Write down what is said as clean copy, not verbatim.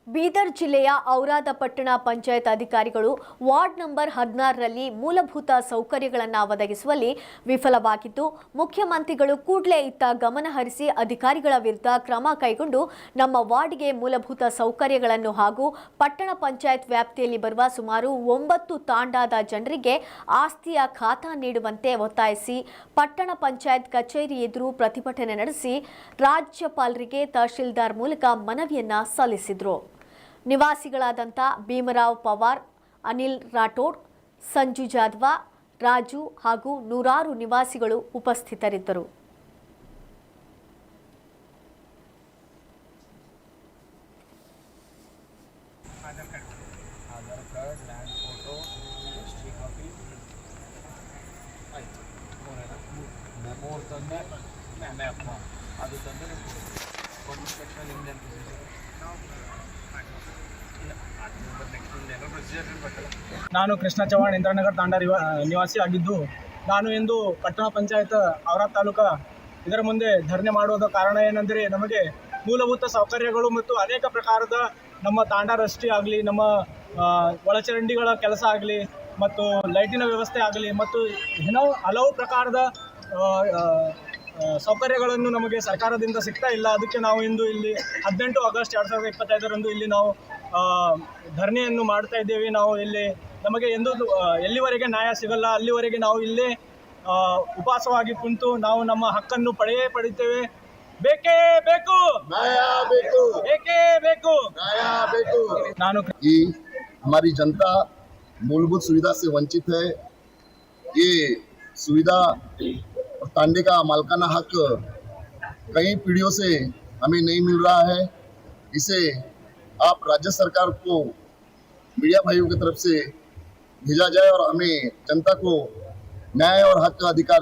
ಬೀದರ್ ಜಿಲ್ಲೆಯ ಔರಾದ ಪಟ್ಟಣ ಪಂಚಾಯತ್ ಅಧಿಕಾರಿಗಳು ವಾರ್ಡ್ ನಂಬರ್ 16ರಲ್ಲಿ ಮೂಲಭೂತ ಸೌಕರ್ಯಗಳನ್ನು ಒದಗಿಸುವಲ್ಲಿ ವಿಫಲವಾಗಿದ್ದು, ಮುಖ್ಯಮಂತ್ರಿಗಳು ಕೂಡಲೇ ಇತ್ತ ಗಮನ ಹರಿಸಿ ಅಧಿಕಾರಿಗಳ ವಿರುದ್ಧ ಕ್ರಮ ಕೈಗೊಂಡು ನಮ್ಮ ವಾರ್ಡ್ಗೆ ಮೂಲಭೂತ ಸೌಕರ್ಯಗಳನ್ನು ಹಾಗೂ ಪಟ್ಟಣ ಪಂಚಾಯತ್ ವ್ಯಾಪ್ತಿಯಲ್ಲಿ ಬರುವ ಸುಮಾರು 9 ತಾಂಡಾದ ಜನರಿಗೆ ಆಸ್ತಿಯ ಖಾತಾ ನೀಡುವಂತೆ ಒತ್ತಾಯಿಸಿ ಪಟ್ಟಣ ಪಂಚಾಯತ್ ಕಚೇರಿ ಎದುರು ಪ್ರತಿಭಟನೆ ನಡೆಸಿ ರಾಜ್ಯಪಾಲರಿಗೆ ತಹಶೀಲ್ದಾರ್ ಮೂಲಕ ಮನವಿಯನ್ನ ಸಲ್ಲಿಸಿದರು. ನಿವಾಸಿಗಳಾದಂಥ ಭೀಮರಾವ್ ಪವಾರ್, ಅನಿಲ್ ರಾಠೋಡ್, ಸಂಜು ಜಾಧವ, ರಾಜು ಹಾಗೂ ನೂರಾರು ನಿವಾಸಿಗಳು ಉಪಸ್ಥಿತರಿದ್ದರು. ನಾನು ಕೃಷ್ಣ ಚವಾಣ್ ಇಂದ್ರನಗರ್ ತಾಂಡಾ ನಿವಾಸಿ ಆಗಿದ್ದು, ನಾನು ಇಂದು ಪಟ್ಟಣ ಪಂಚಾಯತ್ ಔರಾದ್ ತಾಲೂಕಾ ಇದರ ಮುಂದೆ ಧರಣಿ ಮಾಡುವುದ ಕಾರಣ ಏನೆಂದರೆ, ನಮಗೆ ಮೂಲಭೂತ ಸೌಕರ್ಯಗಳು ಮತ್ತು ಅನೇಕ ಪ್ರಕಾರದ ನಮ್ಮ ತಾಂಡಾ ರಸ್ತೆ ಆಗಲಿ, ನಮ್ಮ ಒಳಚರಂಡಿಗಳ ಕೆಲಸ ಆಗಲಿ ಮತ್ತು ಲೈಟಿನ ವ್ಯವಸ್ಥೆ ಆಗಲಿ ಮತ್ತು ಹಲವು ಪ್ರಕಾರದ ಸೌಕರ್ಯಗಳನ್ನು ನಮಗೆ ಸರ್ಕಾರದಿಂದ ಸಿಗ್ತಾ ಇಲ್ಲ. ಅದಕ್ಕೆ ನಾವು ಇಂದು ಇಲ್ಲಿ 18 ಆಗಸ್ಟ್ 2025ರಂದು ಇಲ್ಲಿ ನಾವು ಧರಣಿಯನ್ನು ಮಾಡ್ತಾ ಇದ್ದೇವೆ. ನಾವು ಇಲ್ಲಿ ನಮಗೆ ಎಲ್ಲಿವರೆಗೆ ನ್ಯಾಯ ಸಿಗಲ್ಲ ಅಲ್ಲಿವರೆಗೆ ನಾವು ಇಲ್ಲೇ ಉಪವಾಸವಾಗಿ ಕುಂತು ನಾವು ನಮ್ಮ ಹಕ್ಕನ್ನು ಪಡೆಯುತ್ತೇವೆ. ಬೇಕೇ ಬೇಕು ನ್ಯಾಯ, ಬೇಕು ಬೇಕೇ ಬೇಕು ನ್ಯಾಯ ಬೇಕು. हमारी जनता मूलभूत सुविधा से वंचित है। ये सुविधा और तांडे का मालकाना हक कई पीढ़ियों से हमें नहीं मिल रहा है। इसे आप राज्य सरकार को मीडिया भाइयों की तरफ से भेजा जाए और हमें जनता को न्याय और हक का अधिकार